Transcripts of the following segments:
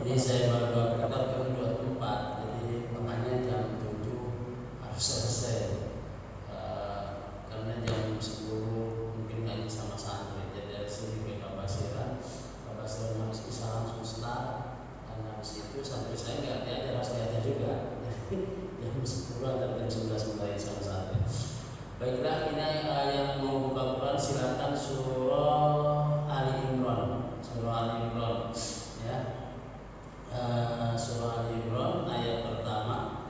Ini saya baru kita baru 2 tempat, jadi makanya jam 7 harus selesai. Karena jam 10 mungkin ngaji sama santri, jadi dari sini ke Kabasiran harus bisa langsung start. Dan habis itu santri saya nggak diajar, harus diajar juga. Jam 10 atau jam 11 mulai sama santri. Baiklah, ini yang mau buka Quran silakan surah Ali Imran. Surah Ali Imran, ya. Surah Ali Imran ayat pertama.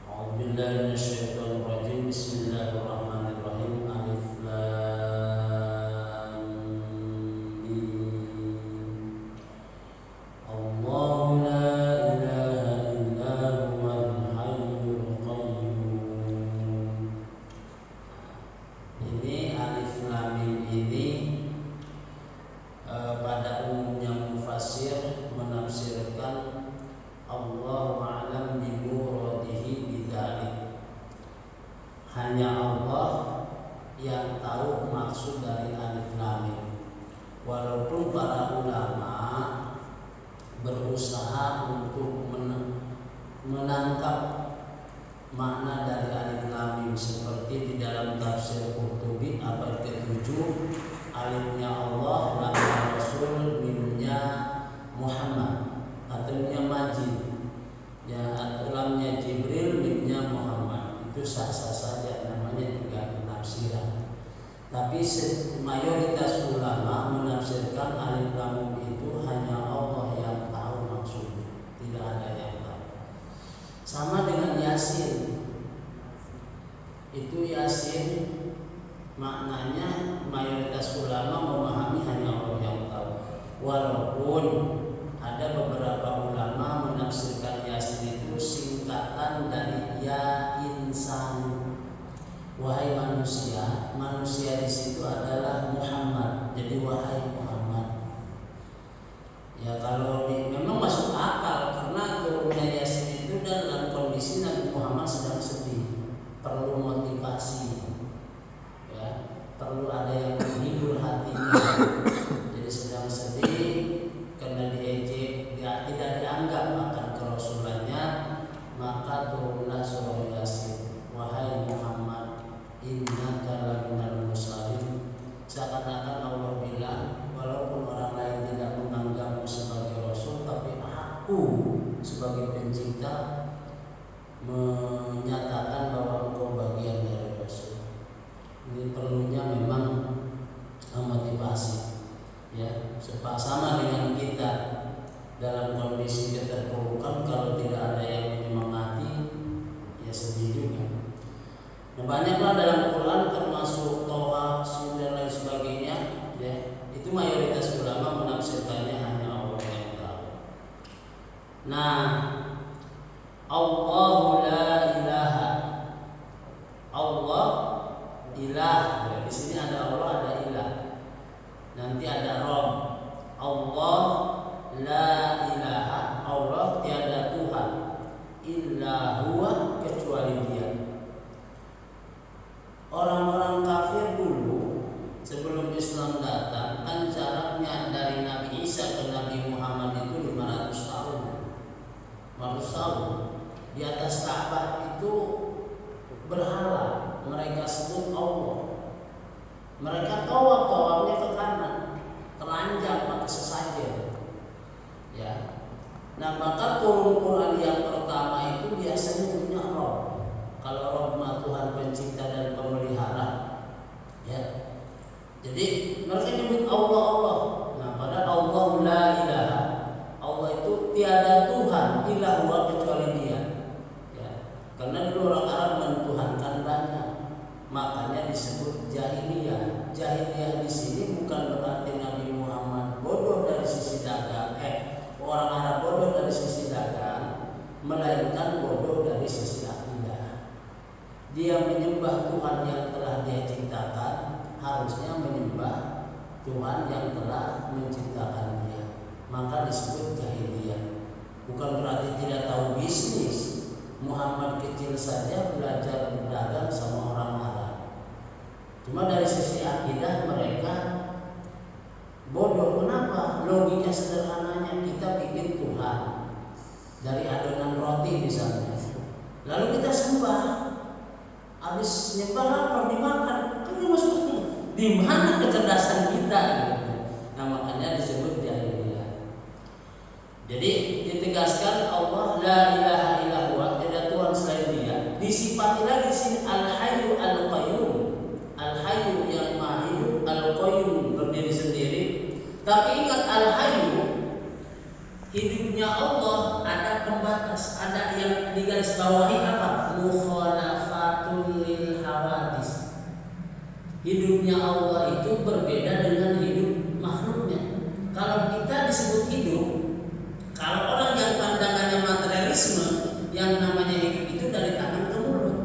A'udzubillahi minasyaitonirrajim. Bismillahirrahmanirrahim. Alif Lam Mim. Allahu la ilaha illa huwal hayyul qayyum. Ini Alif Lam Mim ini pada umumnya mufassir menafsirkan Allahu a'lam bi muradihi bidzalik. Hanya Allah yang tahu maksud dari Alif Lam Mim. Walaupun para ulama berusaha untuk menangkap makna dari Alif Lam Mim, seperti di dalam tafsir Qurtubi abad ke-7, alifnya Allah, lamnya Rasul, mimnya Muhammad, atau mimnya Majid, ya, atau lamnya Jibril, mimnya Muhammad. Itu sah-sah saja, namanya juga penafsiran. Tapi mayoritas ulama menafsirkan Alif Lam Mim itu hanya Allah yang tahu maksudnya, tidak ada yang tahu. Sama dengan Yasin. Itu Yasin maknanya mayoritas ulama memahami hanya Allah yang tahu. Walaupun ada beberapa ulama menafsirkan Yasin itu singkatan dari Ya Insan. Wahai manusia, manusia di situ adalah Muhammad. Jadi wahai Muhammad. Ya kalau memang masuk akal, karena turunnya Yasin itu dalam kondisi Nabi Muhammad sedang sedih, perlu motivasi, ya, perlu ada yang menghibur hatinya. Jadi sedang sedih karena diejek, tidak dianggap akan kerasulannya, maka turunlah surah Yasin. Wahai Muhammad, innaka laminal mursalin. Seakan-akan Allah bilang, walaupun orang lain tidak menganggapmu sebagai rasul, tapi aku sebagai pencipta menyatakan bahwa engkau bagian dari rasul. Ini perlunya memang motivasi, ya. Sama dengan kita dalam kondisi keterpurukan, kalau tidak ada yang menyemangati, ya sedih juga. Nah, banyaklah dalam Quran termasuk Toha, Sin dan lain sebagainya, ya. Itu mayoritas ulama menafsirkannya hanya Allah yang tahu. Nah, Allahu la ilaha. Allah ilah. Ya, di sini ada Allah, ada ilah. Nanti ada Rabb. Allah la ilaha. Allah tiada Tuhan illa huwa, kecuali Dia. Orang-orang kafir dulu sebelum Islam datang, kan jaraknya dari Nabi Isa ke Nabi Muhammad itu 500 tahun. 500 tahun. Di atas Ka'bah itu berhala, mereka sebut Allah. Mereka tawaf-tawafnya ke kanan, telanjang pakai sesajen. Ya. Nah, maka turun Quran yang pertama itu biasanya punya Rabb. Kalau Rabb mah Tuhan pencipta dan pemelihara, ya. Jadi mereka nyebut Allah Allah. Nah, pada Allah la ilaha. Allah itu tiada Tuhan illa huwa, kecuali Dia. Ya. Karena dulu orang Arab mentuhankan banyak, makanya disebut jahiliyah. Jahiliyah di sini bukan berarti Nabi Muhammad bodoh dari sisi dagang, orang Arab bodoh dari sisi dagang, melainkan bodoh dari sisi akidah. Dia menyembah Tuhan yang telah Dia ciptakan, harusnya menyembah Tuhan yang telah menciptakan Dia. Maka disebut jahiliyah. Bukan berarti tidak tahu bisnis. Muhammad kecil saja belajar berdagang sama orang Arab. Cuma dari sisi akidah mereka bodoh. Kenapa? Logika sederhananya, kita bikin Tuhan dari adonan roti misalnya. Lalu kita sembah, habis nyembah lapar dimakan, kan ini maksudnya di mana kecerdasan kita gitu. Nah makanya disebut jahiliyah. Jadi ditegaskan Allah la ilaha illallah, tidak Tuhan selain Dia. Disifati lagi di sini al-hayyu al-qayyum. Al-hayyu yang maha hidup, al-qayyum berdiri sendiri. Tapi ingat al-hayyu, hidupnya Allah ada pembatas, ada yang digarisbawahi apa? Mukhalafatul lil hawadis. Hidupnya Allah itu berbeda dengan hidup makhluknya. Kalau kita disebut hidup, kalau orang yang pandangannya materialisme, yang namanya hidup itu dari tangan ke mulut,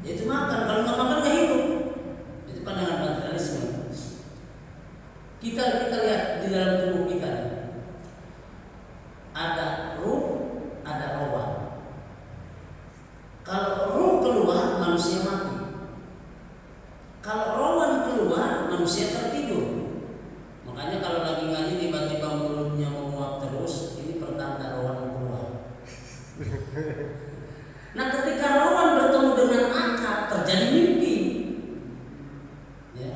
yaitu makan. Kalau nggak makan nggak hidup. Itu pandangan materialisme. Kita lihat di dalam tubuh kita, ada ruh, ada rohan. Kalau ruh keluar, manusia mati. Kalau rohan keluar, manusia tertidur. Makanya kalau lagi ngaji tiba-tiba mulutnya menguap terus, ini pertanda rohan keluar. Nah ketika rohan bertemu dengan akal, terjadi mimpi. Ya,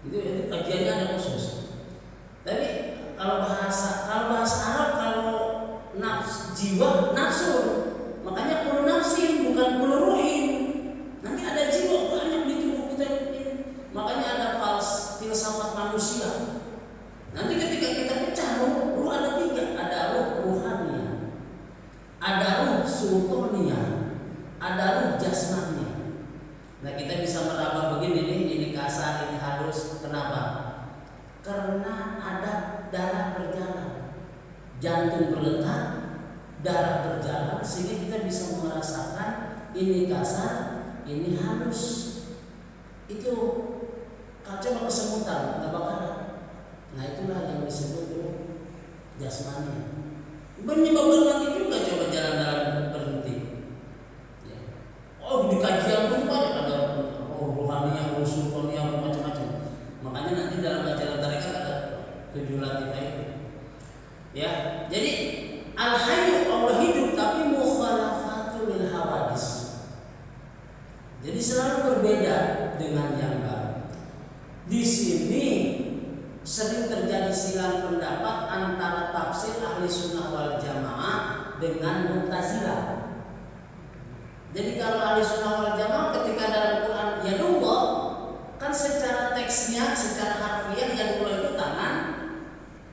itu kajiannya ada khusus. Tapi kalau bahasa Arab, kalau jiwa nafsu, makanya kullu nafsin bukan kullu ruhin. Nanti ada jiwa banyak di tubuh kita ini. Makanya ada filsafat manusia. Nanti ketika kita pecah ruh ada 3, ada ruh ruhania, ada ruh sultania, ada ruh jasmania. Nah kita bisa meraba begini nih, ini kasar, ini halus. Kenapa? Karena ada darah berjalan, jantung berdetak, darah berjalan, sehingga kita bisa merasakan ini kasar, ini halus. Itu kalau coba kesemutan, nggak bakalan. Nah itulah yang disebut jasmani. Menyebabkan mati juga coba jalan-jalan berhenti. Ya. Oh di kajian pun banyak ada rohaniah, sultaniah, macam-macam. Makanya nanti dalam ajaran tarekat ada 7 latifah itu. Ya, jadi al-hayyu Allah hidup tapi mukhalafatul lil hawadis. Jadi selalu berbeda dengan yang baru. Di sini sering terjadi silang pendapat antara tafsir ahli sunnah wal jamaah dengan Mu'tazilah. Jadi kalau ahli sunnah wal jamaah ketika dalam Quran ya Allah, kan secara teksnya, secara harfiah yang Allah itu tangan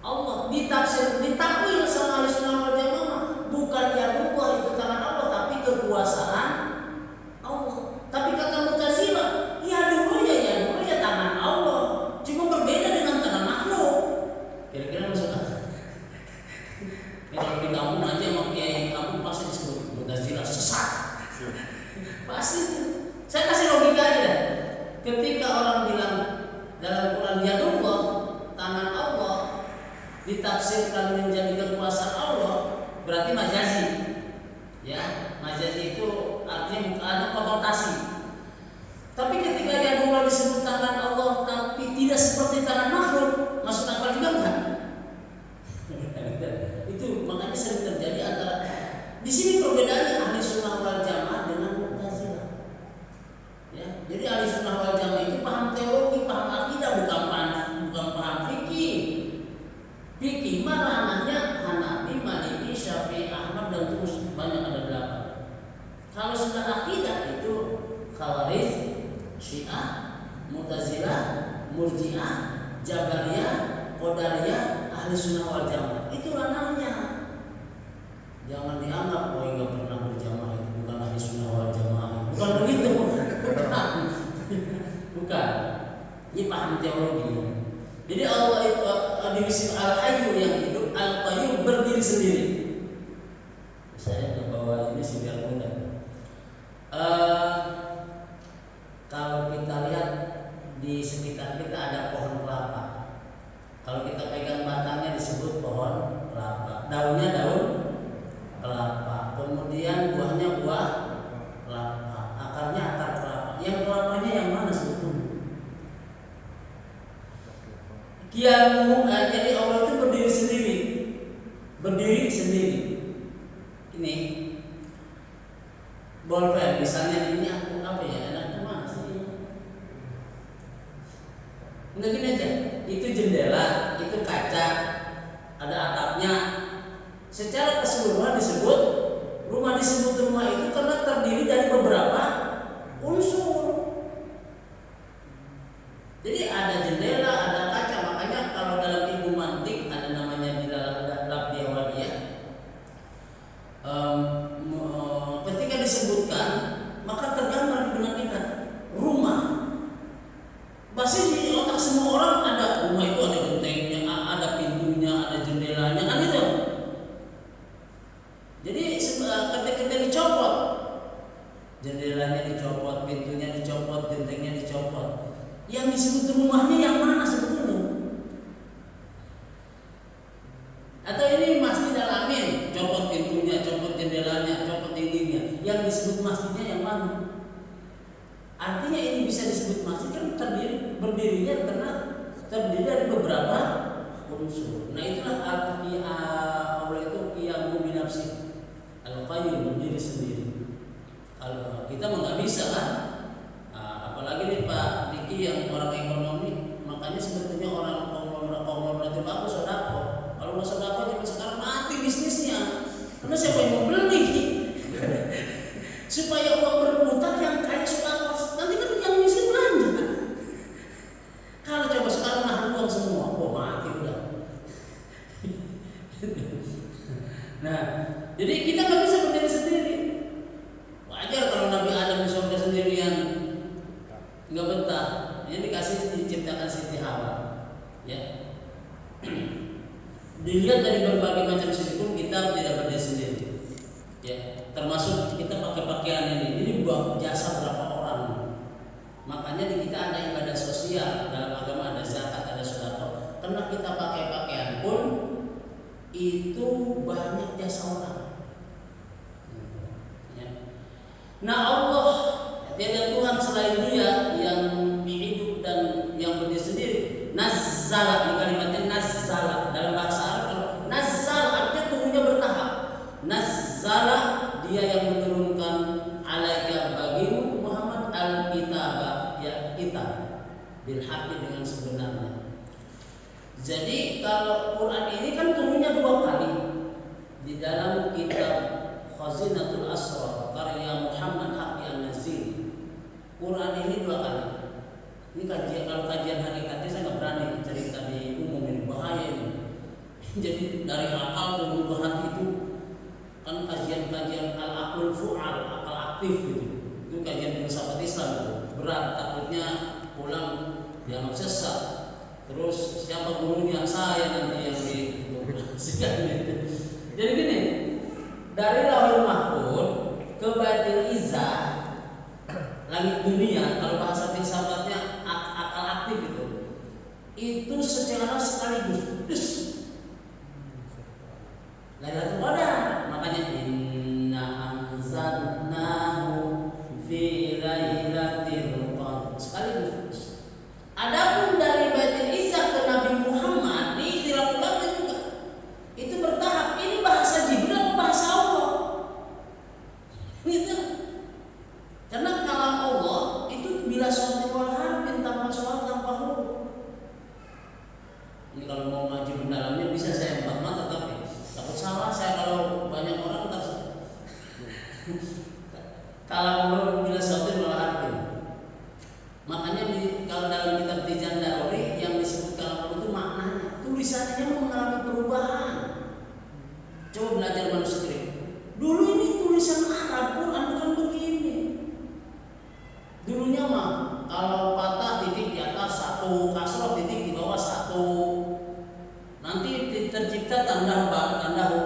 Allah, ditafsir, ditakwil sama ahli sunnah wal jamaah, bukan ya Allah itu tangan Allah, tapi kekuasaan Allah. Tapi kata Mu'tazilah, ya dulu ya tangan Allah, cuma berbeda dengan tangan makhluk. Kira-kira maksud apa? Kalau di kampung aja sama kiai kampung pasti disebut Mu'tazilah sesat. Pasti. Saya kasih logika aja. Ketika orang bilang dalam Quran ya Allah, tangan Allah ditafsirkan menjadi kekuasaan Allah, berarti majazi. Ya, majazi itu artinya ada konotasi. Tapi ketika ya Allah disebut tangan Allah tapi tidak seperti tangan makhluk, masuk akal juga enggak? Itu makanya sering terjadi antara di sini perbedaannya ahli sunnah wal jamaah dengan Mu'tazilah. Ya, jadi ahli sunnah wal jamaah itu paham teologi, paham akidah, bukan paham fikih. Fikih mana namanya Hanafi, Maliki, Syafi'i, Ahmad dan terus banyak ada 8. Kalau sudah akidah itu Khawarij, Syiah, Mu'tazilah, Murji'ah, Jabariyah, Qadariyah, ahli sunnah wal jamaah. Itu ranahnya. Jangan dianggap nggak pernah berjamaah itu bukan ahli sunnah wal jamaah. Bukan begitu. Bukan. Ini paham teologi. Jadi Allah itu divisim al-hayyu yang hidup, al-qayyum berdiri sendiri. Saya ke bawah ini biar mudah. Kalau kita lihat di sekitar kita ada pohon kelapa. Kalau kita pegang batangnya disebut pohon kelapa. Daunnya daun kelapa. Kemudian buahnya buah kelapa. Akarnya akar kelapa. Yang kelapanya yang mana sebetulnya? Jadi Allah itu berdiri sendiri. Berdiri sendiri. secara keseluruhan disebut rumah. Disebut rumah itu karena terdiri dari beberapa unsur. Jadi ada jendela, ada kaca. Makanya kalau dalam ilmu mantik ada namanya di dalam Labdiyah Wadiyah, ketika disebutkan maka tergambar di benak kita rumah. Pasti di otak semua orang ada rumah itu, ada gentengnya, ada pintunya, ada jendelanya, kan itu. Jadi ketika dicopot, jendelanya dicopot, pintunya dicopot, gentengnya dicopot, yang disebut rumahnya yang mana sebetulnya? Atau ini masjid Al-Amin, copot pintunya, copot jendelanya, copot dindingnya, yang disebut masjidnya yang mana? Artinya ini bisa disebut masjid kan berdirinya karena terdiri dari beberapa unsur. Nah itulah Allah itu qiyamu binafsi, al-qayyum, berdiri sendiri. Kalau kita nggak bisa kan, apalagi nih Pak Diki yang orang ekonomi. Makanya sebetulnya orang konglomerat itu bagus sodako. Kalau nggak sodako zaman sekarang mati bisnisnya. Karena siapa yang mau beli? Supaya uang berputar yang kaya sodako, nanti kan yang miskin belanja. Kalau coba sekarang nahan uang semua, mati udah. Nah, jadi kita nggak bisa berdiri sendiri. Wajar kalau Nabi Adam di surga sendirian, nggak betah. Dia diciptakan Siti Hawa, ya. Dilihat dari berbagai macam sisi pun kita tidak berdiri sendiri, ya. Termasuk kita pakai pakaian ini buat jasa berapa orang. Makanya di kita ada ibadah sosial, dalam agama ada zakat, ada sedekah. Karena kita pakai pakaian pun itu banyak jasa orang. Ya. Nah Allah, tiada Tuhan selain Dia yang hidup dan yang berdiri sendiri. Nazzala, di kalimatnya nazzala dalam bahasa Arab. Nazzala artinya turunnya bertahap. Nazzala, Dia yang menurunkan alaika bagimu Muhammad al-kitabah, ya kitab bil haqqi, dengan sebenarnya. Jadi kalau Quran ini kan turunnya 2 kali di dalam kitab Khazinatul Asrar karya Muhammad Haqqi An-Nazir. Quran ini 2 kali. Ini kalau kajian hakikatnya saya nggak berani cerita di umum, ini bahaya ini. Jadi dari akal ke hati itu kan kajian al-aqlul fu'al, akal aktif gitu. Itu kajian filsafat Islam itu. Berat, takutnya pulang dianggap sesat. Terus siapa gurunya? Saya nanti yang dikomunikasikan gitu. Jadi gini, dari Lauhul Mahfuz ke Baitul Izzah, langit dunia, kalau bahasa filsafatnya akal aktif itu secara sekaligus. Lailatul Qadar, makanya inna anzalnahu fi lailatul qadar, sekaligus. Adapun dari Baitul Izzah ke Nabi Muhammad di Ikhtilaful Qadar juga itu bertahap. Ini bahasa Jibril atau bahasa Allah? Gitu. Karena kalam Allah itu bila suatu wal harfin, tanpa soal, tanpa huruf. Ini kalau mau ngaji mendalamnya bisa saya 4 mata, tapi takut salah saya kalau banyak orang tak. Kalam Allah bila suatu wal harfin. Makanya kalau dalam kitab Tijan Daruri yang disebut kalam Allah itu maknanya, tulisannya mengalami perubahan. Coba belajar manuskrip. Dulu ini tulisan Arab, Quran bukan begini. Dulunya mah kalau patah titik di atas 1, kasroh titik di bawah 1. Nanti tercipta tanda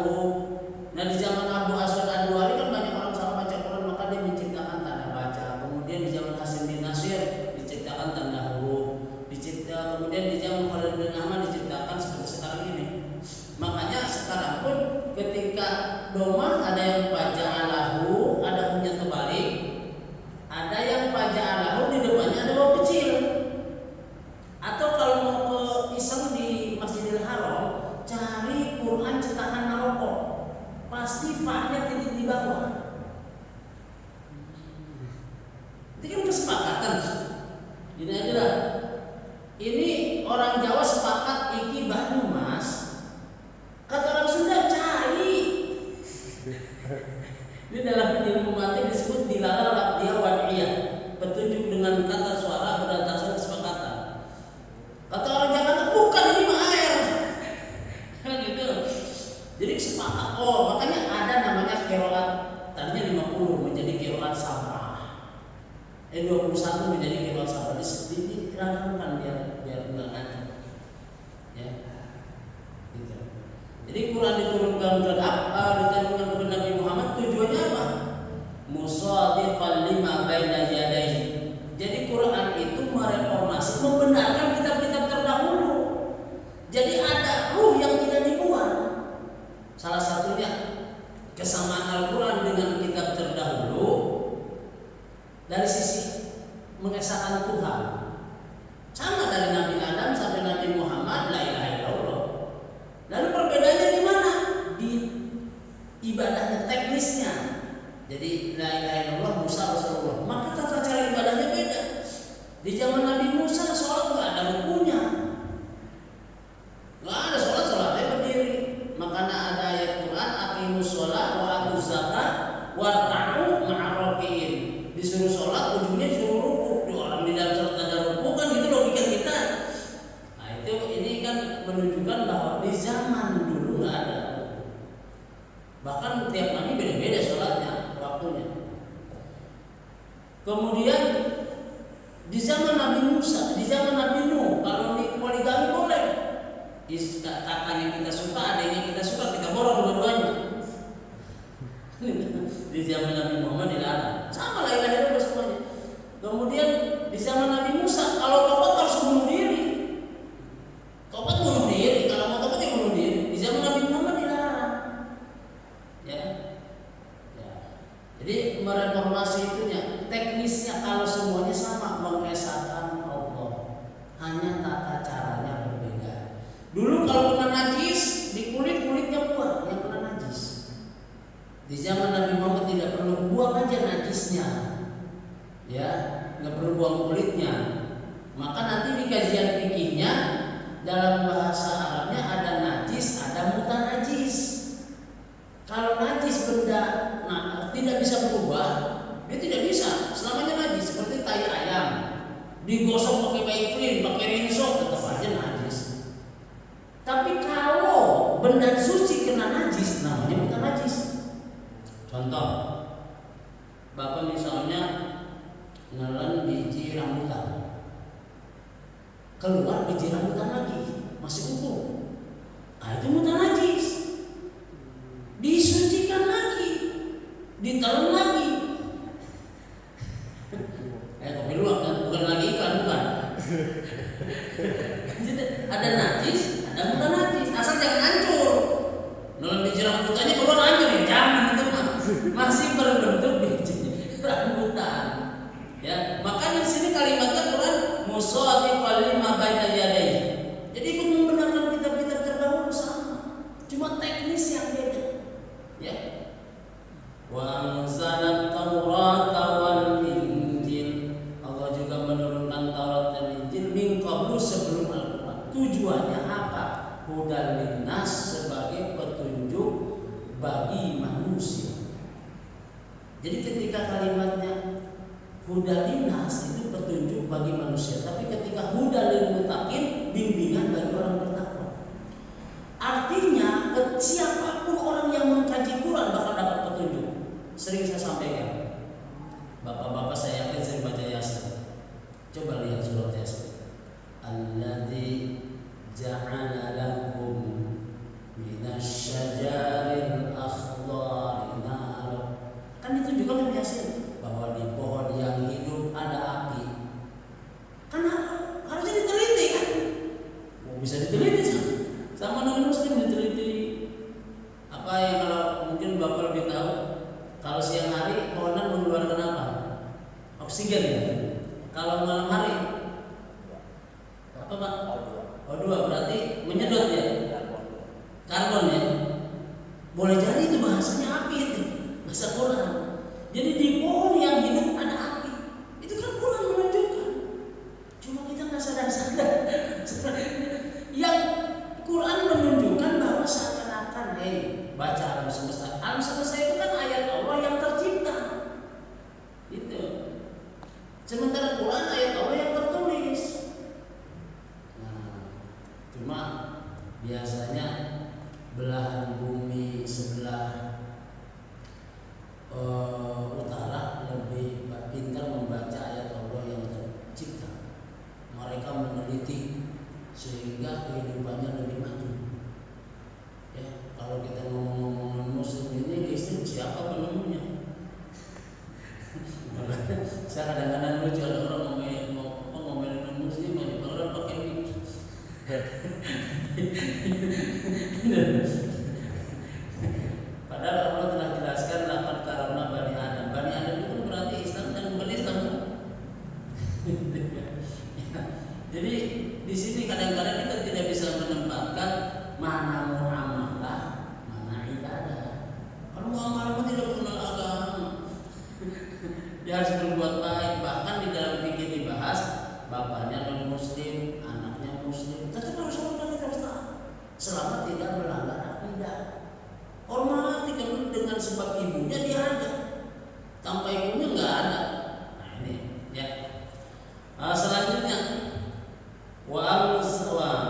huruf. Nah di zaman Abu Aswad Ad-Duali kan banyak orang salah baca Quran, maka dia menciptakan tanda baca. Kemudian di zaman Hasim bin Nasir diciptakan tanda huruf. Kemudian di zaman Khalid bin Ahmad diciptakan seperti sekarang ini. Makanya sekarang pun ketika doma ada yang baca alahu, ada hurufnya terbalik, ada yang baca alahu di depannya ada waw kecil. Atau kalau mau ke iseng di Masjidil Haram, cari Quran cetakan Maroko, pasti fa-nya titik di bawah. Itu kan kesepakatan. Ini aja lah. Ini orang Jawa sepakat iki Banyumas. Kata orang Sunda cari sepakat. Oh, makanya ada namanya qiraat tadinya 50 menjadi qiraat sab'ah. 21 menjadi qiraat sab'ah. Diterangkan biar enggak ngaco. Ya. Gitu. Jadi Quran diturunkan kepada Nabi Muhammad tujuannya apa? Musaddiqan lima baina yadayhi. Jadi Quran itu mereformasi, membenarkan kitab-kitab terdahulu. Jadi ada ruh yang tidak dibuang. Salah satunya kesamaan Al-Quran dengan kitab terdahulu dari sisi mengesahkan Tuhan. Sama dari Nabi Adam sampai Nabi Muhammad, la ilaha illallah. Lalu perbedaannya di mana? Di ibadahnya, teknisnya. Jadi la ilaha illallah Musa Rasulullah. Maka tata cara ibadahnya beda. Di zaman Nabi Musa sholat nggak ada rukunya, nggak ada sholatnya berdiri. Makanya ada ayat Quran aqimus sholat wa atuz zakat warka'u ma'ar-raki'in. Disuruh sholat ujungnya disuruh ruku. Orang di dalam sholat ada ruku kan, gitu logika kita. Nah itu ini kan menunjukkan bahwa di zaman dulu nggak ada. Bahkan tiap nabi beda-beda sholatnya, waktunya. Kemudian di zaman Nabi Musa, di zaman Nabi Nuh, kalau poligami boleh. Kakaknya kita suka, adiknya kita suka, kita borong dua-duanya. Di zaman Nabi Muhammad dilarang. Sama lah ilaha illallah semuanya. Kemudian di zaman Nabi Musa, kalau tobat harus bunuh diri. Tobat bunuh diri, kalau mau tobat ya bunuh diri. Di zaman Nabi Muhammad dilarang. Ya. Jadi mereformasi itunya, teknisnya kalau semuanya sama, mengesahkan Allah. Hanya tata caranya berbeda. Dulu kalau kena najis, di kulitnya buang yang kena najis. Di zaman Nabi Muhammad tidak perlu, buang aja najisnya. Ya, nggak perlu buang kulitnya. Maka nanti di kajian fikihnya dalam bahasa Arabnya ada najis, ada mutanajis. Kalau najis benda tidak bisa berubah, dia tidak bisa selamanya najis. Seperti tai ayam digosok pakai Vaseline, pakai rinso, tetap aja najis. Tapi kalau benda suci kena najis, namanya bukan najis. Contoh, Bapak misalnya nelen biji rambutan, keluar biji rambutan lagi, masih utuh. Nah itu bukan najis. Disucikan lagi, ditelan lagi. Kopi luwak kan, bukan lagi iklan, bukan. Jadi ada najis, ada bukan najis. Asal jangan hancur. Nelen biji rambutannya keluar hancur ya, jangan itu mah. Masih berbentuk biji rambutan. Ya, makanya di sini kalimatnya Quran musaddiqan lima baina yadayhi. Jadi ikut membenarkan kitab-kitab terdahulu sama. Cuma teknis yang beda. Ya. Wa anzalat Taurata wal Injil. Allah juga menurunkan Taurat dan Injil min qablu sebelum Al-Qur'an. Tujuannya apa? Hudan linnas, sebagai petunjuk bagi manusia. Jadi ketika kalimatnya hudan linnas itu petunjuk bagi manusia, tapi ketika hudan lil muttaqin, bimbingan bagi orang bertakwa. Artinya siapapun orang yang mengkaji Quran bakal dapat petunjuk. Sering saya sampaikan, bapak-bapak saya yakin sering baca Yasin. Coba lihat surat Yasin. Alladzi ja'ala lakum minasyajaril akhdari nar. Kan itu juga kan Yasin, bahwa di pohon yang hidup ada api. Kan harusnya diteliti kan? Bisa diteliti sama non-muslim, diteliti. Apa yang kalau mungkin bapak lebih tahu, kalau siang hari pohonan mengeluarkan apa? Oksigen ya. Kalau malam hari apa Pak? O2, berarti menyedot ya. Karbon ya. Boleh jadi itu bahasanya api itu, bahasa Quran. Jadi di pohon yang hidup ada api. Itu kan Quran menunjukkan. Cuma kita nggak sadar-sadar. Yang Quran menunjukkan bahwa seakan-akan, baca alam semesta. Alam semesta itu kan ayat Allah yang tercipta. Gitu. Sementara Quran ayat Allah yang tertulis. Nah, cuma biasanya belahan bumi Padahal Allah telah jelaskan laqad karamna Bani Adam. Bani Adam itu berarti Islam dan bukan Islam. Jadi di sini kadang-kadang kita tidak bisa menempatkan mana muamalah, mana ibadah. Kalau muamalah tidak mengenal agama, dia harus berbuat baik. Bahkan di dalam fikih dibahas bapaknya non muslim, anaknya muslim, tetap harus hormati selama tidak melanggar akidah. Hormati dengan sebab ibunya dia ada, tanpa ibunya nggak ada. Nah ini ya. Selanjutnya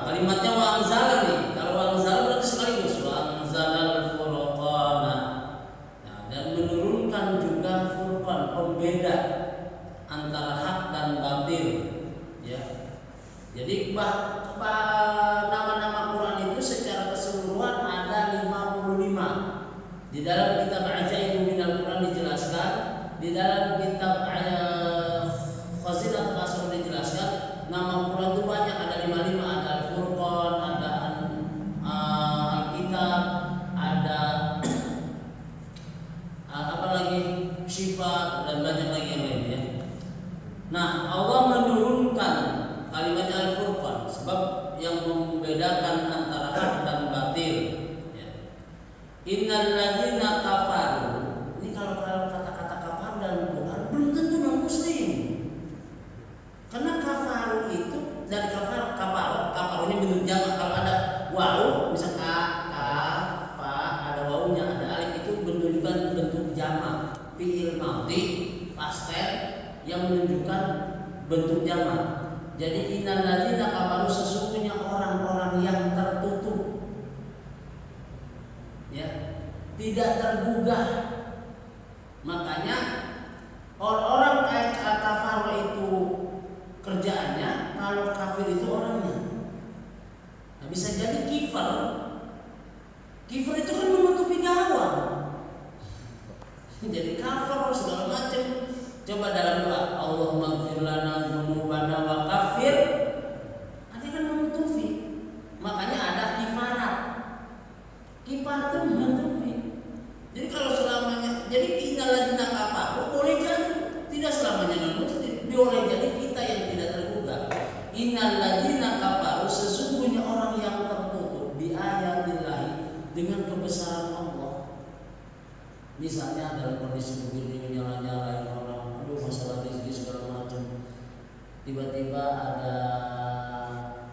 kalimatnya wa anzala nih. Kalau wa anzala berarti sekaligus wa anzalal furqana. Nah, dan menurunkan juga furqan, pembeda antara hak dan batil. Ya. Jadi nama-nama Quran itu secara keseluruhan ada 55. Di dalam kitab Ajaibun Minal Quran dijelaskan, di dalam kitab Khazinat Al-Asrar dijelaskan, nama Quran itu banyak, ada 55, ada Al-Furqan, ada Al-Kitab, ada apa lagi? Syifa dan banyak lagi yang lainnya. Nah, Allah menurunkan kalimat Al-Furqan sebab yang membedakan antara hak dan batil. Ya. Innal ladzina kafaru. Ini kalau kata-kata kafar dalam Quran belum tentu non muslim. Karena kafaru itu dari kafar ini bentuk jamak. Kalau ada wawu, misalnya ada wawunya, ada alif, itu menunjukkan bentuk jamak. Fi'il madhi past tense yang menunjukkan bentuk jamak. Jadi innal ladzina kafaru, sesungguhnya orang-orang yang tertutup, ya, tidak tergugah. Makanya orang kafir itu kerjaannya, kalau kafir itu orangnya. Nah, bisa jadi kifir. Kifir itu kan menutupi gawang. Jadi kafir segala macam. Coba dalam doa, Allahumma ighfir lana dzunubana wa kafir. Artinya kan menutupi. Makanya ada kifarat. Kifarat itu menutupi. Jadi kalau selamanya, jadi innal ladzina kafaru boleh jadi tidak selamanya non-muslim, boleh jadi kita yang tidak tergugah. Innal ladzina kafaru, sesungguhnya orang yang tertutup bi ayatillahi, dengan kebesaran Allah. Misalnya dalam kondisi begini nyala-nyalain orang, aduh masalah rezeki segala macam, tiba-tiba ada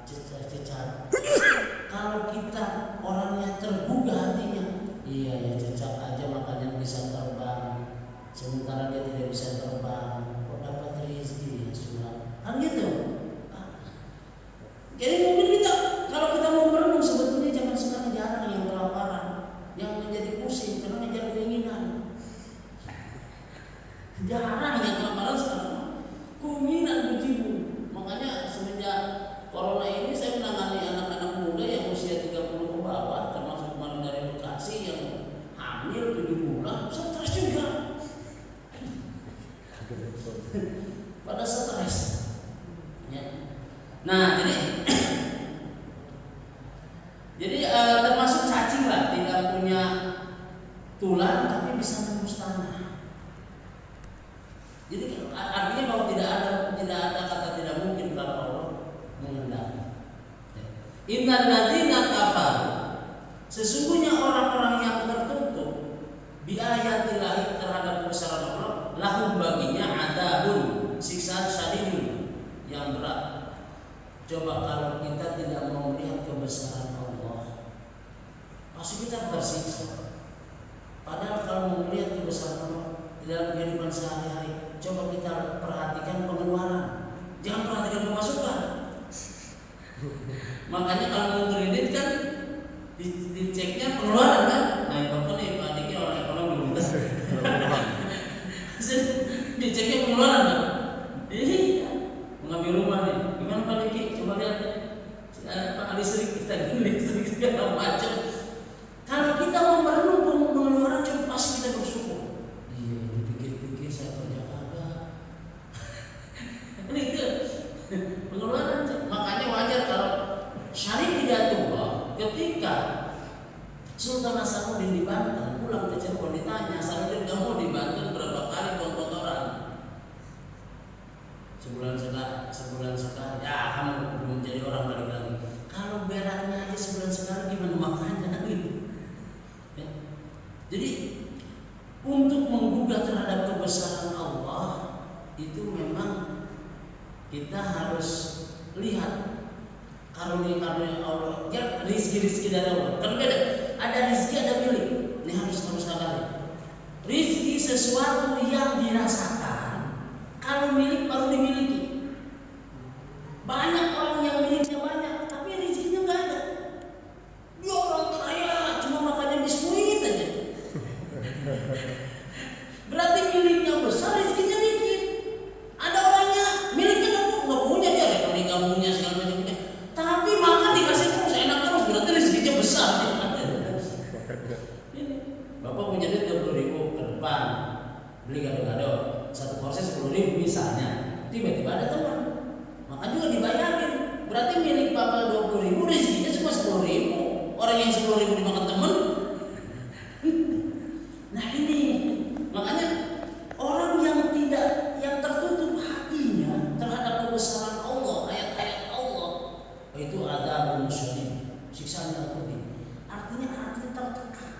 cecat. Kalau kita orangnya tergugah hatinya, iya ya cecat aja makanya bisa terbang, sementara dia tidak bisa terbang, kok dapat rezeki ya sudah, kan gitu. Jadi mungkin kita, kalau kita mau merenung, sebetulnya zaman sekarang jarang yang kelaparan, yang menjadi pusing karena ngejar keinginan. Jarang yang kelaparan sekarang, keinginan begitu. Makanya semenjak corona ini saya menangani anak-anak muda yang usia 30 ke bawah, termasuk kemarin dari Bekasi yang hamil 7 bulan, stres juga. Pada stres. Ya. Nah, jadi termasuk cacing lah, tidak punya tulang tapi bisa menembus tanah. Jadi artinya bahwa tidak ada kata tidak mungkin kalau Allah menghendaki. Innal ladzina kafaru, sesungguhnya orang-orang yang tertutup bi ayatillahi, terhadap kebesaran Allah, lahum baginya adzabun, siksaan syadidun yang berat. Coba kalau kita tidak mau melihat kebesaran Allah, pasti kita tersiksa. Padahal kalau mau melihat kebesaran Allah di dalam kehidupan sehari-hari, coba kita perhatikan pengeluaran, jangan perhatikan pemasukan. Makanya kalau mau kredit kan diceknya pengeluaran kan. Nah, Bapak nih Pak Diki orang ekonomi betul. Diceknya pengeluaran kan. Iya, mengambil rumah nih. Gimana Pak Diki? Coba lihat Pak listrik kita gini, listrik segala macam. Kalau kita mau merenung pengeluaran, coba pasti kita bersyukur. Iya, dipikir-pikir saya kerja kagak. Ini itu pengeluaran. Makanya wajar kalau syariat tidak tua ketika Sultan Hasanuddin di Banten pulang ke Cirebon ditanya, Hasanuddin kamu di Banten berapa kali buang kotoran? Sebulan sekali. Ya kamu belum jadi orang balik lagi. Kalau beraknya aja sebulan sekali gimana makannya kan gitu. Ya. Jadi untuk menggugah terhadap kebesaran Allah itu memang kita harus lihat karunia Allah. Ya rizki dari Allah. Kan beda. Ada rizki ada milik. Ini harus sadari. Rizki sesuatu yang dirasakan. Kalau milik baru dimiliki. Banyak orang yang miliknya banyak, tapi rizkinya nggak ada. Dia orang kaya, cuma makannya biskuit aja. Berarti miliknya besar, rizkinya dikit. Ada orangnya miliknya nggak punya, dia rekening nggak punya segala macamnya. Tapi makan dikasih terus, enak terus, berarti rizkinya besar. Bapak punya duit 20.000 ke depan, beli gado-gado, satu porsi 10.000 misalnya, tiba-tiba ada teman, maka juga dibayarin. Berarti milik bapak 20.000, rezekinya cuma 10.000. Orang yang 10.000 dimakan teman. Nah ini, makanya orang yang tertutup hatinya terhadap kebesaran Allah, ayat-ayat Allah, itu ada syadid, siksaan yang pedih. Artinya tertekan,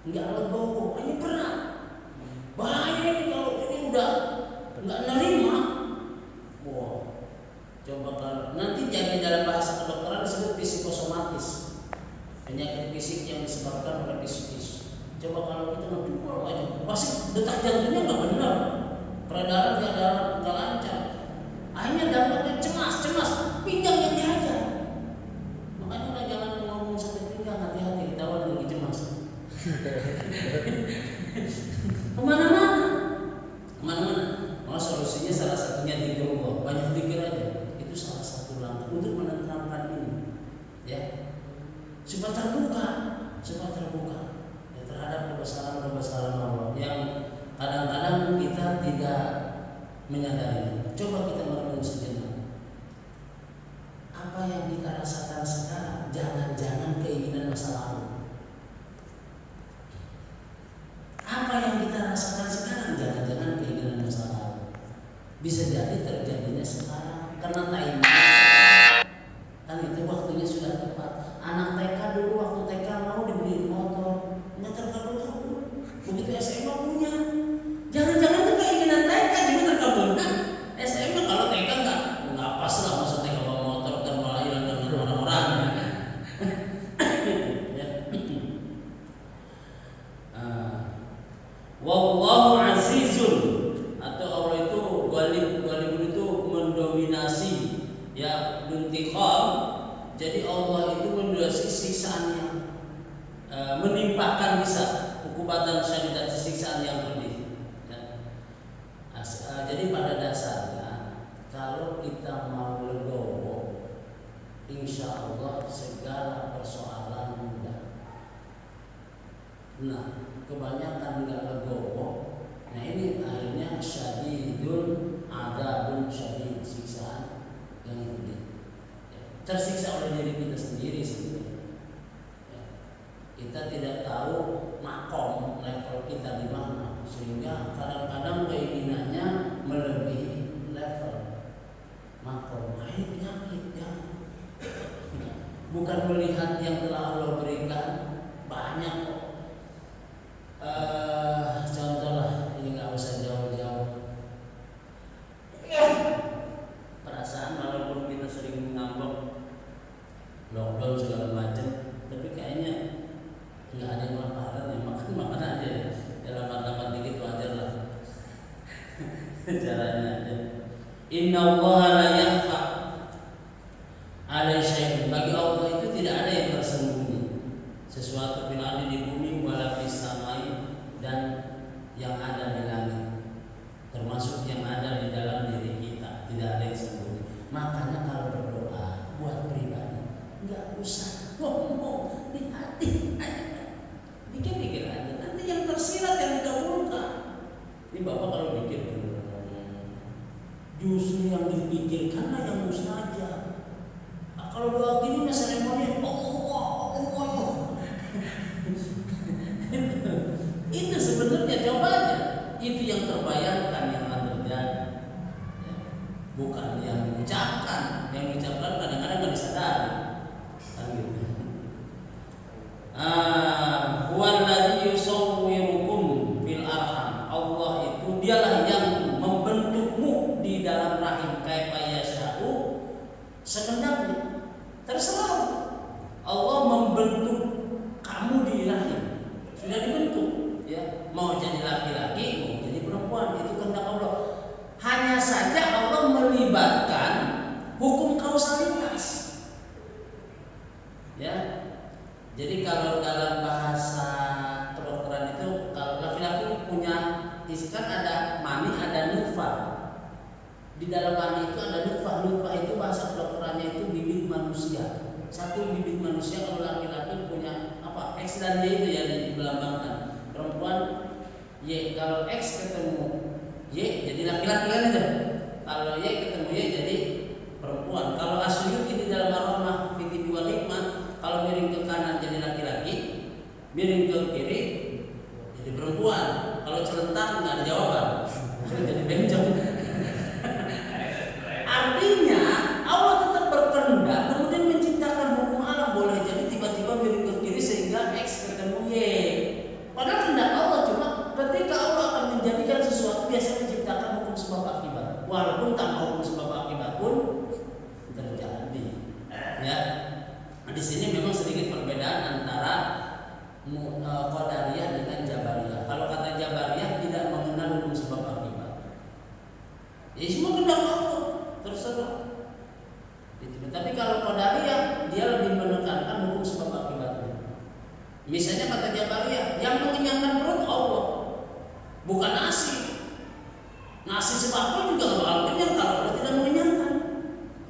nggak legowo, ini berat. Bahaya ini kalau ini udah nggak nerima. Wow. Coba kalau nanti jadi dalam bahasa kedokteran disebut psikosomatis, penyakit fisik yang disebabkan oleh psikis. Coba kalau kita ngedukul aja, pasti detak jantungnya nggak benar, peredaran nggak lancar. Akhirnya dampaknya cemas, pinggang yang dihajar. Makanya jangan ngomong sakit pinggang, hati-hati ketahuan lagi cemas. Kemana-mana. Oh, solusinya salah satunya dzikrullah. Banyak zikir aja. Itu salah satu langkah untuk menenteramkan ini. Ya, supaya terbuka ya, terhadap kebesaran Allah yang kadang-kadang kita tidak menyadari. Coba kita merenung sejenak. Apa yang kita rasakan sekarang jangan-jangan keinginan masa lalu. Apa yang kita rasakan sekarang jangan-jangan keinginan masa lalu. Bisa jadi terjadinya sekarang karena timing. Kan itu waktunya sudah tepat. Anak TK dulu waktu TK mau dibeliin motor, nggak terkabul. Begitu SMA punya. Jangan-jangan itu keinginan TK juga terkabulkan. SMA kalau TK nggak pas lah masa TK bawa motor dan malah hilang dengan orang-orang. Wallahu azizun, atau Allah itu ghalibun itu mendominasi, ya intiqam. Jadi Allah itu mendominasi siksaannya, menimpakan bisa hukumatan syadidat siksaan yang pedih. Ya. Jadi pada dasarnya kalau kita mau legowo, insya Allah segala persoalan mudah. Nah, kebanyakan nggak legowo. Nah ini akhirnya syadidun adabun syadid, siksaan yang pedih. Ya, tersiksa oleh diri kita sendiri sebenarnya. Ya, kita tidak tahu makom level kita di mana, sehingga kadang-kadang keinginannya melebihi level makom. Nah ini penyakit ya. Bukan melihat yang telah Allah berikan banyak kok. Contoh lah, ini nggak usah jauh-jauh. Perasaan walaupun kita sering ngambek, lockdown segala macam, tapi kayaknya nggak ada yang laparan ya, makan aja ya. Dalam makan dikit wajar lah. Caranya aja. Inna Allah la yakhfa alaihi syai'un. Bagi Allah itu tidak ada yang tersembunyi. Sesuatu fil ardi di bumi wala fis samai, dan yang ada di langit, termasuk yang ada di dalam diri kita, tidak ada yang sembunyi. Makanya kalau berdoa buat pribadi nggak usah ngomong di hati aja, dikit-dikit aja. Nanti yang tersirat yang dikabulkan. Ini Bapak kalau pikir justru yang dipikirkanlah yang mustajab. Kalau doa gini seremoni Allah. Huwallazi yusawwirukum fil arham. Allah itu dialah yang membentukmu di dalam rahim kaifa yasha'u sekehendaknya. Terserah. Allah membentuk kamu di rahim. Sudah dibentuk, ya. Mau jadi laki-laki, mau jadi perempuan, itu kehendak Allah. Hanya saja Allah melibatkan hukum kausalitas. Ya. Jadi kalau dalam bahasa kedokteran itu, kalau laki-laki punya kan ada mani, ada nutfah. Di dalam mani itu ada nutfah. Nutfah itu bahasa kedokterannya itu bibit manusia. Satu bibit manusia kalau laki-laki punya apa? X dan Y itu yang dilambangkan. Perempuan Y, kalau X ketemu Y jadi laki-laki kan itu. Kalau Y ketemu Y jadi perempuan. Kalau Asyuyuti di dalam Ar-Rahmah fi Tibi wal Hikmah, kalau miring ke kanan jadi laki-laki, miring ke kiri jadi perempuan. Kalau celentang nggak ada jawaban, jadi bencong. Artinya Allah tetap berkehendak, kemudian menciptakan hukum alam. Boleh jadi tiba-tiba miring ke kiri sehingga X ketemu Y. Padahal kehendak Allah, cuma ketika Allah akan menjadikan sesuatu biasa menciptakan hukum sebab akibat. Walaupun tanpa hukum sebab akibat pun terjadi. Ya. Nah, di sini memang sedikit perbedaan antara Qadariyah dengan Jabariyah. Kalau kata Jabariyah tidak mengenal hukum sebab akibat. Ya semua kehendak Allah, terserah. Tapi kalau Qadariyah dia lebih menekankan hukum sebab akibatnya. Misalnya kata Jabariyah, yang mengenyangkan perut Allah, bukan nasi. Nasi sebabnya juga nggak bakal kenyang kalau Allah tidak mengenyangkan.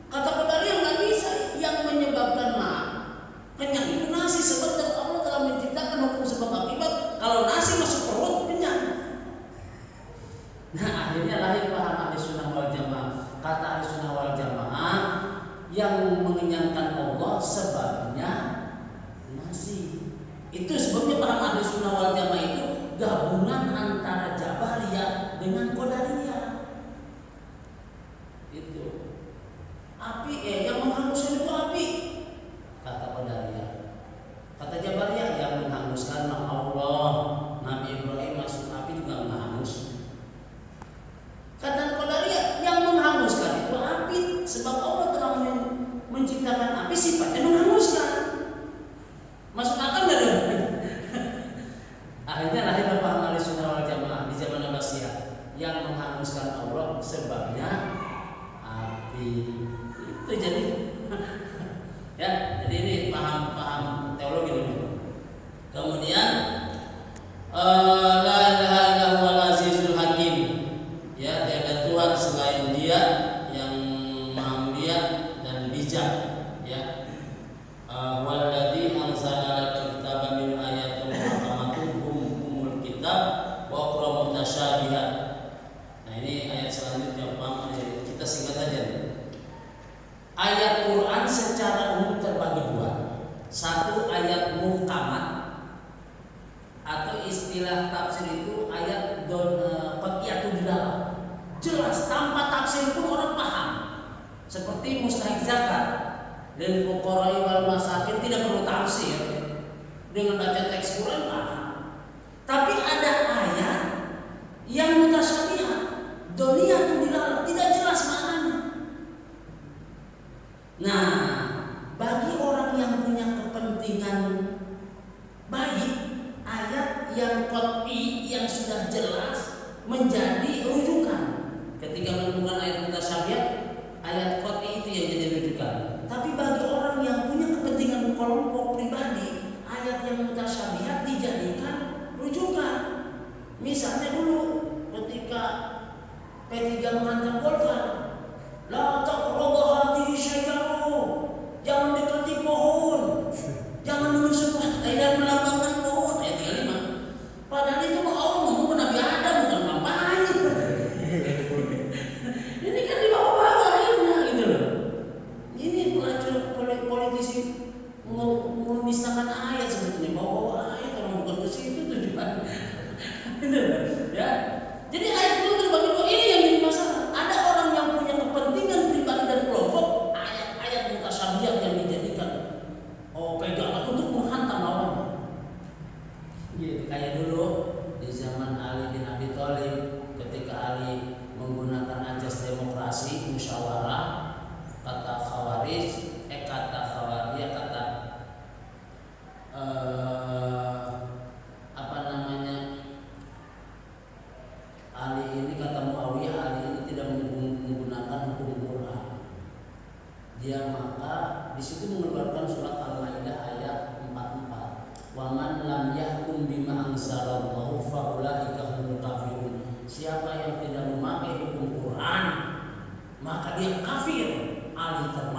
Kata Qadariyah nggak bisa, yang menyebabkan kenyang itu nasi, sebab Allah telah menciptakan hukum sebab akibat. Kalau nasi masuk perut kenyang. Nah akhirnya lahir paham Ahlussunnah wal Jamaah. Kata Ahlussunnah wal Jamaah, yang mengenyangkan Allah sebabnya nasi. Itu sebabnya paham Ahlussunnah wal Jamaah itu gabungan antara Jabariyah dengan Qadariyah. Itu api yang menghanguskan itu api, kata Qadariyah. Kata Jabariyah yang menghanguskan Allah, Nabi Ibrahim masuk api juga menghangus. Kata Qadariyah yang menghanguskan itu api, sebab Allah telah menciptakan api sifatnya menghanguskan. Masuk akal nggak dong? Akhirnya lahirlah paham Ahlussunnah wal Jamaah di zaman Abbasiyah, yang menghanguskan Allah sebabnya api. Itu jadi ya, jadi ini paham teologi dulu. Kemudian la ilaha illallahul azizul hakim. Ya, tiada Tuhan selain Dia yang Maha Mulia dan bijak. Ya. Walladzi anzala al-kitaba min ayatin muhkamatun ummul kitab wa ukhra mutasyabihat. Nah, ini ayat selanjutnya, Pak. Kita singkat aja. Ayat Quran secara umum terbagi dua. Satu ayat muhkamat, atau istilah tafsir itu ayat qat'iyatul dilalah. Jelas tanpa tafsir pun orang paham. Seperti mustahik zakat dan fuqara wal masakin tidak perlu tafsir. Dengan baca teks Quran paham. Tapi ada ayat yang mutasyabihat, doniyatul dilalah, tidak jelas maknanya. Nah, bagi orang yang punya kepentingan baik, ayat yang qat'i yang sudah jelas menjadi rujukan. Ketika menemukan ayat mutasyabihat, ayat qat'i itu yang jadi rujukan. Tapi bagi orang yang punya kepentingan kelompok pribadi, ayat yang mutasyabihat dijadikan rujukan. Misalnya dulu ketika P3 menghantam Golkar, la taqrabu hadhihi syajarah, jangan dekati pohon, jangan menusuk dan melambangkan pohon. Ayat 35. Padahal itu Allah ngomong Nabi Adam, bukan kampanye. Ini kan di bawah-bawah akhirnya gitu loh. Ini politisi memisahkan ayat sebetulnya, bawa ayat orang bukan ke situ tujuan. Gitu loh, ya. Jadi ayat itu terbagi dua. Ini yang jadi masalah. Ada orang yang punya kepentingan pribadi dan kelompok, ayat-ayat mutasyabihat yang dijadikan pegangan untuk menghantam lawan.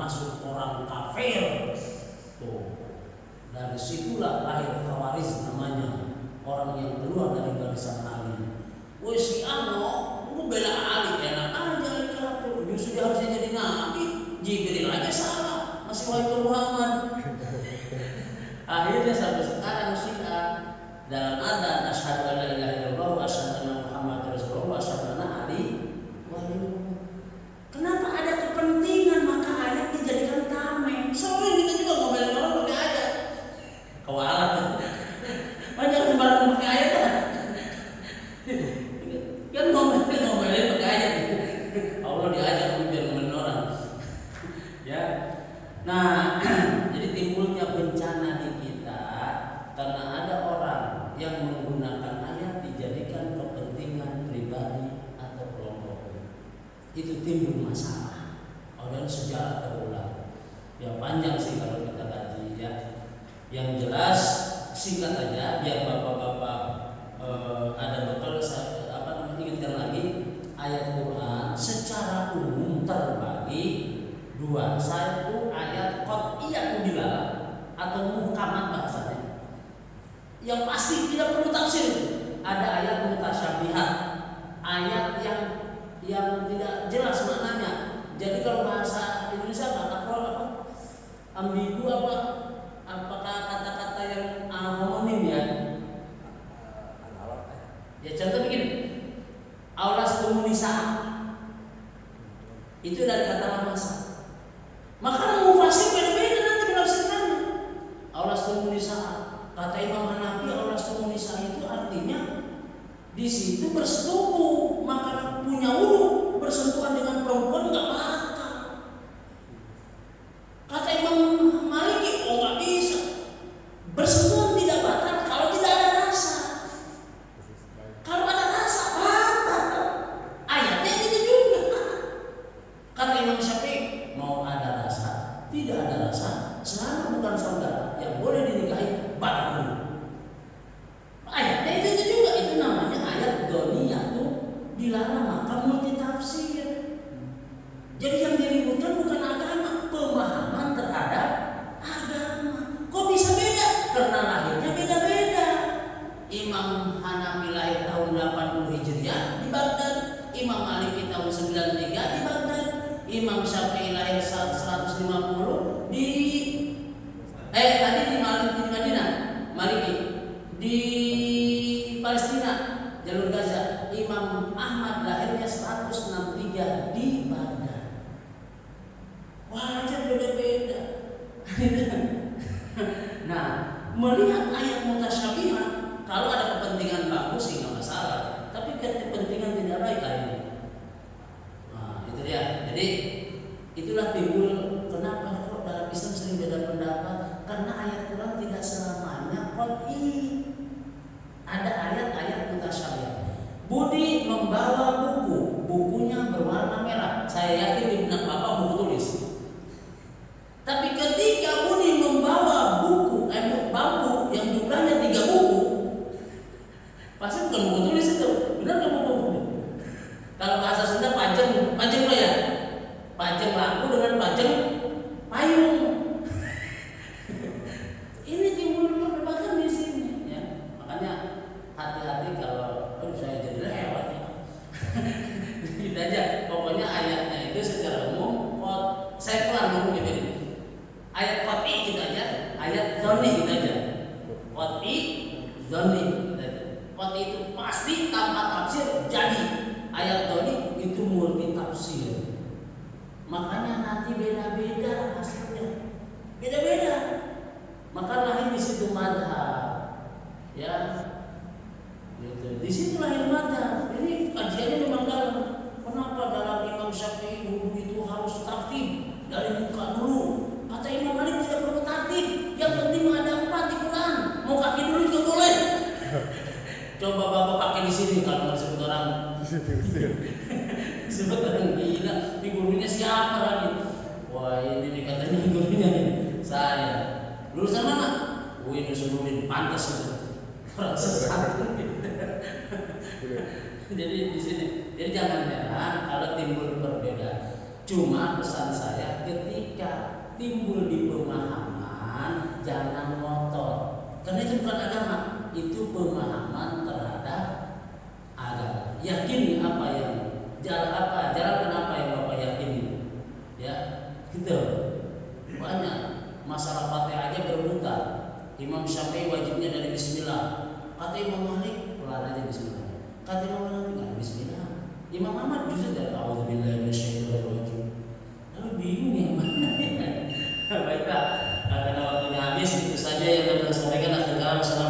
termasuk orang kafir. Tuh, dari situlah lahir Khawarij namanya, orang yang keluar dari barisan Ali. Woi si Ano, lu bela Ali enak aja kafir, justru dia harusnya jadi nabi. Jibril aja salah, masih wahai Muhammad. Akhirnya sampai sekarang Syiah dalam adzan asyhadu an la ilaha illallah wa asyhadu anna Muhammadar Rasulullah wa asyhadu anna Ali waliyullah. Kenapa ada kepentingan maka ayat dijadikan tameng? Soalnya kita juga mau bela orang pakai ayat. Kawalat. Banyak sembarang pakai ayat kan? Kan ngomelin pakai ayat. Allah diajak biar ngomelin orang. Ya. Nah, jadi timbulnya bencana di kita karena ada orang yang menggunakan ayat dijadikan kepentingan pribadi atau kelompok. Itu timbul masalah. Dan sejarah terulang. Ya panjang sih kalau kita kaji ya. Yang jelas singkat aja biar bapak-bapak ada bekal ingatkan lagi ayat Quran secara umum terbagi dua. Satu ayat qat'iyah dilalah atau muhkamat bahasanya, yang pasti tidak perlu tafsir. Ada ayat mutasyabihat, ayat yang tidak jelas maknanya. Jadi kalau bahasa Indonesia apa ambigu apakah kata-kata yang homonim ya? Ya contoh begini, aulas komunisaan itu dari kata lamasa. Maka mufasir beda-beda nanti menafsirkannya. Aulas komunisaan, kata Imam Hanafi, aulas komunisaan itu artinya di situ bersetubuh, maka punya wudu, bersentuhan dengan perempuan nggak batal. Kata Imam Maliki, nggak bisa. Bersentuhan tidak batal kalau tidak ada rasa. Kalau ada rasa batal. Ayatnya itu juga. Kata Imam Syafi'i, mau ada rasa, tidak ada rasa, selama bukan saudara yang boleh dinikahi batal. Ayatnya itu juga, itu namanya ayat doniyah tuh dilarang maka multi tafsir. Jadi yang diributkan bukan agama, pemahaman terhadap agama. Kok bisa beda? Karena lahirnya beda-beda. Imam Hanafi lahir tahun 80 Hijriah di Baghdad, Imam Maliki tahun 93 di Baghdad, Imam Syafi'i lahir 150 di Madinah, Maliki di Palestina, jalur Gaza. Imam Ahmad lahirnya 163 di Baghdad. Wajar beda-beda. Nah, melihat ayat mutasyabihat, kalau ada kepentingan bagus sih nggak masalah, tapi kepentingan tidak baik ini. Nah, itu dia. Jadi itulah timbul kenapa kok dalam Islam sering beda pendapat, karena ayat Quran tidak selamanya qat'i. Ada ayat-ayat mutasyabihat. Budi membawa bukunya berwarna merah. Saya yakin di benak Bapak buku tulis. Tapi ketika Budi membawa bambu yang jumlahnya 3 buku, pasti bukan buku tulis itu. Benar nggak buku? Kalau bahasa Sunda pajeng apa ya? Pajeng lampu dengan pajeng payung. Ini timbul perdebatan di sini, ya. Makanya hati-hati kalau saya jadi lewat ya. Gitu aja. Pokoknya ayatnya itu secara umum saya pelan ngomong gitu. Ayat qat'i gitu aja, ayat dzanni gitu aja. Qat'i, dzanni. Qat'i itu pasti tanpa tafsir jadi. Ayat dzanni itu multi tafsir. Makanya nanti beda-beda hasilnya. Beda-beda. Maka lahir di situ madhab. Ya. Gitu. Di situ lahir madhab. Ini kajiannya memang dalam. Kenapa dalam Imam Syafi'i wudu itu harus tartib dari muka dulu? Kata Imam Malik tidak perlu tartib. Yang penting ada 4 di Quran. Mau kaki dulu juga boleh. Coba Bapak pakai di sini kalau disebut orang. Disebut orang gila. Ini gurunya siapa lagi? Wah ini katanya gurunya saya. Lulusan mana? Ini Nusuluddin, pantas itu. Orang sesat. Jadi di sini. Jadi jangan heran kalau timbul perbedaan. Cuma pesan saya ketika timbul di pemahaman jangan ngotot. Karena itu bukan agama, itu pemahaman terhadap agama. Yakini apa yang jalankan apa yang Bapak yakini. Ya, gitu. Banyak masalah Fatihah aja berebutan. Imam Syafi'i wajibnya dari bismillah. Kata Imam Malik, pelan aja bismillah. Kata Imam Malik, enggak bismillah. Imam Ahmad justru dari auzubillahi minasyaitonirrajim. Lalu bingung yang mana ya? Baiklah, karena waktunya habis, itu saja yang dapat saya sampaikan. Assalamualaikum